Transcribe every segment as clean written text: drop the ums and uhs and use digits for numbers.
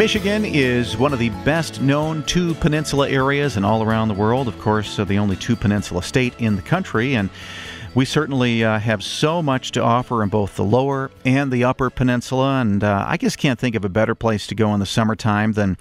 Michigan is one of the best-known two-peninsula areas and all around the world. Of course, the only two-peninsula state in the country, and we certainly have so much to offer in both the lower and the upper peninsula, and I just can't think of a better place to go in the summertime than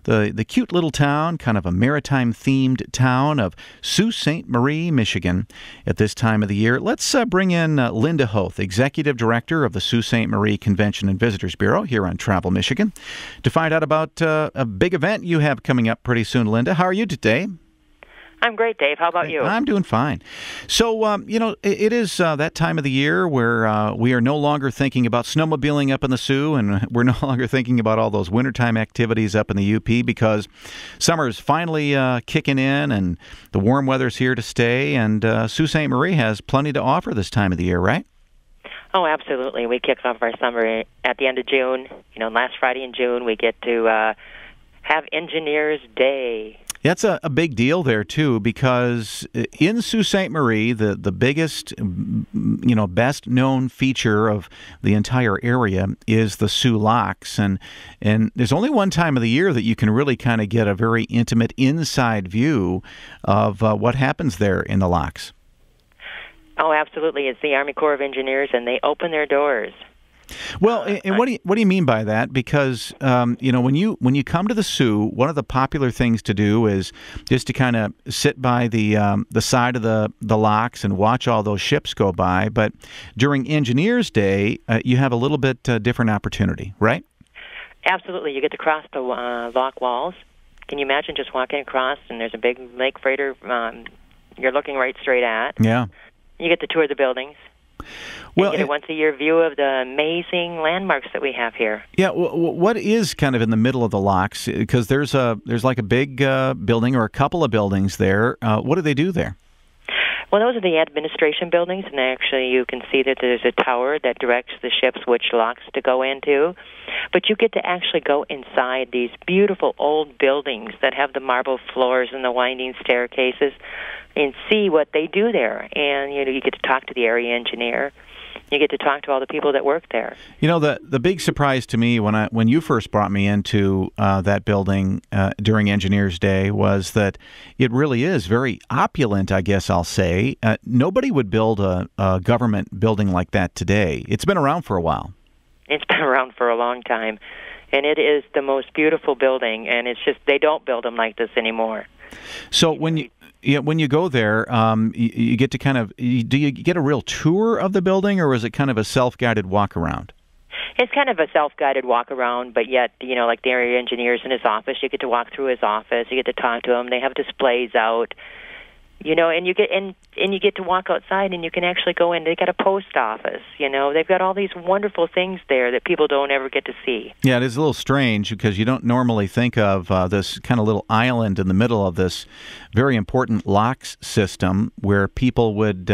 the cute little town, kind of a maritime-themed town of Sault Ste. Marie, Michigan at this time of the year. Let's bring in Linda Hoth, Executive Director of the Sault Ste. Marie Convention and Visitors Bureau here on Travel Michigan, to find out about a big event you have coming up pretty soon. Linda, how are you today? I'm great, Dave. How about you? I'm doing fine. So, it is that time of the year where we are no longer thinking about snowmobiling up in the Sioux, and we're no longer thinking about all those wintertime activities up in the UP, because summer is finally kicking in and the warm weather's here to stay, and Sault Ste. Marie has plenty to offer this time of the year, right? Oh, absolutely. We kick off our summer at the end of June. Last Friday in June, we get to have Engineers Day. That's a big deal there, too, because in Sault Ste. Marie, the biggest, best-known feature of the entire area is the Sioux Locks. And there's only one time of the year that you can really kind of get a very intimate inside view of what happens there in the locks. Oh, absolutely. It's the Army Corps of Engineers, and they open their doors. Well, and what do you mean by that? Because when you come to the Sioux, one of the popular things to do is just to kind of sit by the side of the locks and watch all those ships go by. But during Engineers Day, you have a little bit different opportunity, right? Absolutely. You get to cross the lock walls. Can you imagine just walking across and there's a big lake freighter you're looking right straight at? Yeah. You get to tour the buildings. Well, you get a once-a-year view of the amazing landmarks that we have here. Yeah, what is kind of in the middle of the locks? Because there's like a big building or a couple of buildings there. What do they do there? Well, those are the administration buildings, and actually you can see that there's a tower that directs the ships which locks to go into. But you get to actually go inside these beautiful old buildings that have the marble floors and the winding staircases and see what they do there. And, you get to talk to the area engineer. You get to talk to all the people that work there. The big surprise to me when you first brought me into that building during Engineers Day was that it really is very opulent, I guess I'll say. Nobody would build a government building like that today. It's been around for a while. It's been around for a long time, and it is the most beautiful building, and it's just they don't build them like this anymore. So when you go there, you get to do you get a real tour of the building, or is it kind of a self-guided walk around? It's kind of a self-guided walk around, but yet, like the area engineers in his office, you get to walk through his office, you get to talk to him. They have displays out, and you get to walk outside, and you can actually go in. They got a post office, They've got all these wonderful things there that people don't ever get to see. Yeah, it is a little strange because you don't normally think of this kind of little island in the middle of this very important locks system where people would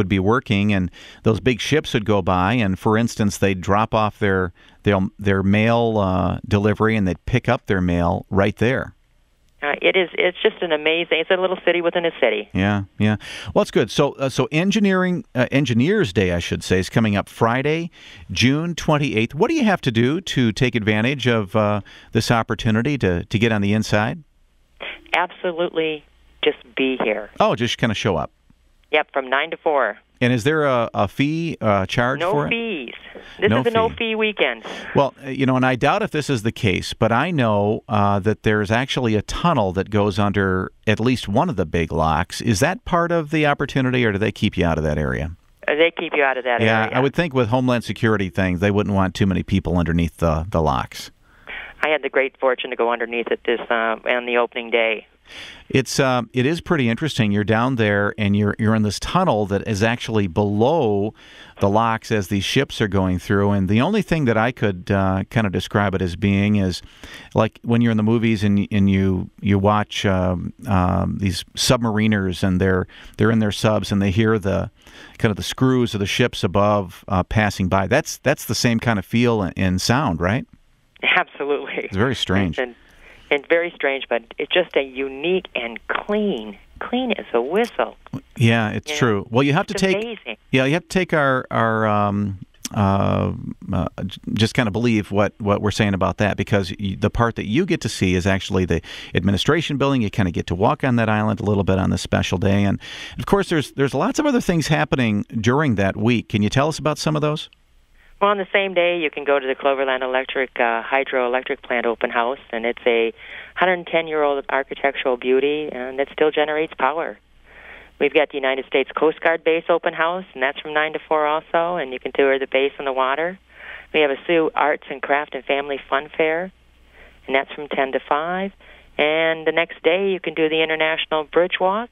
be working, and those big ships would go by, and for instance, they'd drop off their mail delivery, and they'd pick up their mail right there. It's just an amazing. It's a little city within a city. Yeah. Well, it's good. So Engineers Day, I should say, is coming up Friday, June 28th. What do you have to do to take advantage of this opportunity to get on the inside? Absolutely, just be here. Oh, just kind of show up. Yep, from 9 to 4. And is there a fee charge for it? No fees. This is a no-fee weekend. Well, and I doubt if this is the case, but I know that there's actually a tunnel that goes under at least one of the big locks. Is that part of the opportunity, or do they keep you out of that area? They keep you out of that area. Yeah, I would think with Homeland Security things, they wouldn't want too many people underneath the locks. I had the great fortune to go underneath it on the opening day. It is pretty interesting. You're down there, and you're in this tunnel that is actually below the locks as these ships are going through. And the only thing that I could kind of describe it as being is like when you're in the movies and you watch these submariners, and they're in their subs, and they hear the kind of the screws of the ships above passing by. That's the same kind of feel and sound, right? Absolutely. It's very strange. And very strange, but it's just a unique and clean as a whistle. Yeah, it's true. Well, you have to take amazing. Yeah, you have to take our just kind of believe what we're saying about that, because the part that you get to see is actually the administration building. You kind of get to walk on that island a little bit on this special day. And, of course, there's lots of other things happening during that week. Can you tell us about some of those? Well, on the same day, you can go to the Cloverland Electric hydroelectric plant open house, and it's a 110-year-old architectural beauty, and it still generates power. We've got the United States Coast Guard base open house, and that's from 9 to 4 also, and you can tour the base on the water. We have a Sioux Arts and Craft and Family Fun Fair, and that's from 10 to 5. And the next day, you can do the International Bridge Walk,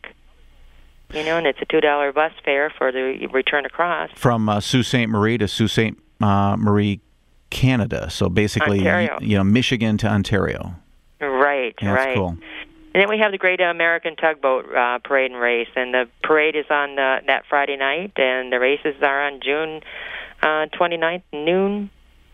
and it's a $2 bus fare for the return across. From Sault Ste. Marie to Sault Ste. Marie, Canada. So basically, Ontario. Michigan to Ontario. Right, yeah, right. That's cool. And then we have the Great American Tugboat Parade and Race, and the parade is on that Friday night, and the races are on June 29th, noon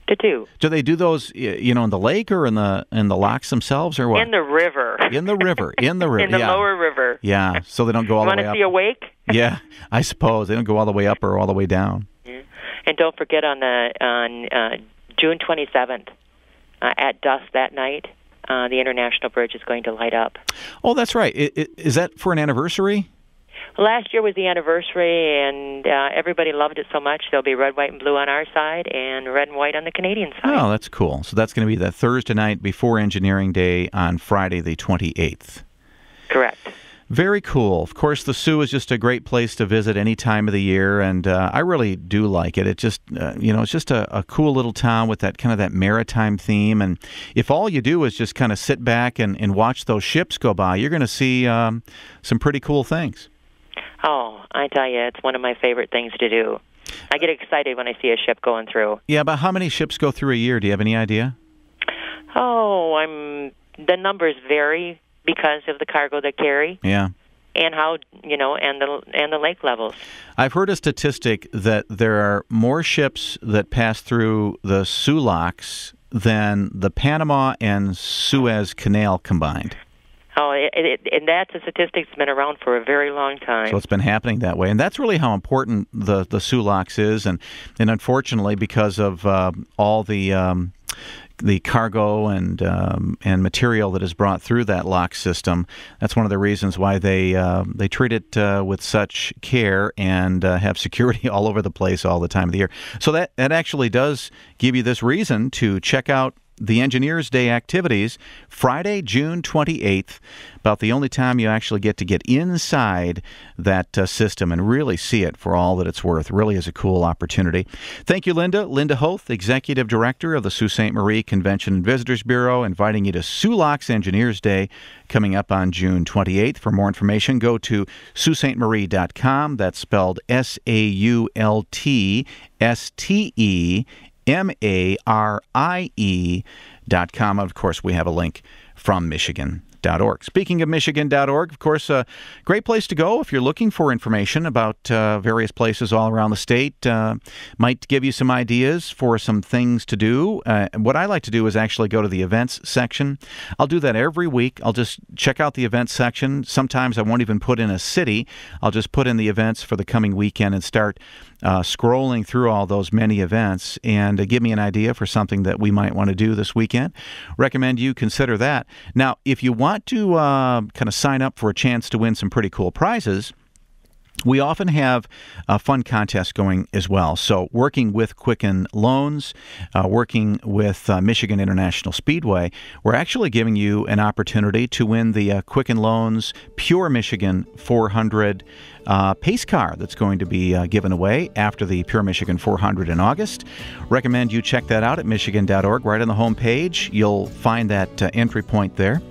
to 2. Do they do those, in the lake or in the locks themselves, or what? In the river. In the river. In the lower river. Yeah, so they don't go all the way up. You want to see a wake? Yeah, I suppose they don't go all the way up or all the way down. Yeah. And don't forget on June 27th, at dusk that night, the International Bridge is going to light up. Oh, that's right. Is that for an anniversary? Last year was the anniversary, and everybody loved it so much. There'll be red, white, and blue on our side, and red and white on the Canadian side. Oh, that's cool. So that's going to be the Thursday night before Engineering Day on Friday the 28th. Correct. Very cool. Of course, the Sioux is just a great place to visit any time of the year, and I really do like it. It just, it's just a cool little town with that kind of that maritime theme. And if all you do is just kind of sit back and watch those ships go by, you're going to see some pretty cool things. Oh, I tell you, it's one of my favorite things to do. I get excited when I see a ship going through. Yeah, but how many ships go through a year? Do you have any idea? Oh, the numbers vary because of the cargo they carry. Yeah. And how, and the lake levels. I've heard a statistic that there are more ships that pass through the Sioux locks than the Panama and Suez Canal combined. Oh, and that's a statistic that's been around for a very long time. So it's been happening that way. And that's really how important the Sioux locks is. And unfortunately, because of all the cargo and material that is brought through that lock system, that's one of the reasons why they treat it with such care and have security all over the place all the time of the year. So that actually does give you this reason to check out the Engineers Day activities, Friday, June 28th, about the only time you actually get to get inside that system and really see it for all that it's worth. Really is a cool opportunity. Thank you, Linda. Linda Hoth, Executive Director of the Sault Ste. Marie Convention and Visitors Bureau, inviting you to Sioux Locks Engineers Day coming up on June 28th. For more information, go to SaultSaintMarie.com. That's spelled SaultSaintMarie.com. Of course, we have a link from Michigan.org. Speaking of Michigan.org, of course, a great place to go if you're looking for information about various places all around the state. Might give you some ideas for some things to do. What I like to do is actually go to the events section. I'll do that every week. I'll just check out the events section. Sometimes I won't even put in a city. I'll just put in the events for the coming weekend and start scrolling through all those many events and give me an idea for something that we might want to do this weekend. Recommend you consider that. Now, if you want to kind of sign up for a chance to win some pretty cool prizes, we often have fun contests going as well. So working with Quicken Loans, working with Michigan International Speedway, we're actually giving you an opportunity to win the Quicken Loans Pure Michigan 400 pace car that's going to be given away after the Pure Michigan 400 in August. Recommend you check that out at Michigan.org. Right on the home page, you'll find that entry point there.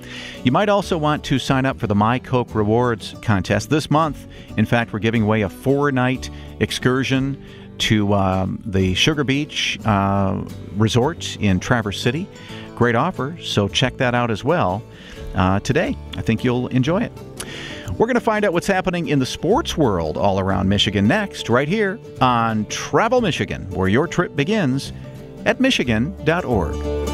You might also want to sign up for the My Coke Rewards contest this month. In fact, we're giving away a 4-night excursion to the Sugar Beach Resort in Traverse City. Great offer, so check that out as well today. I think you'll enjoy it. We're going to find out what's happening in the sports world all around Michigan next, right here on Travel Michigan, where your trip begins at Michigan.org.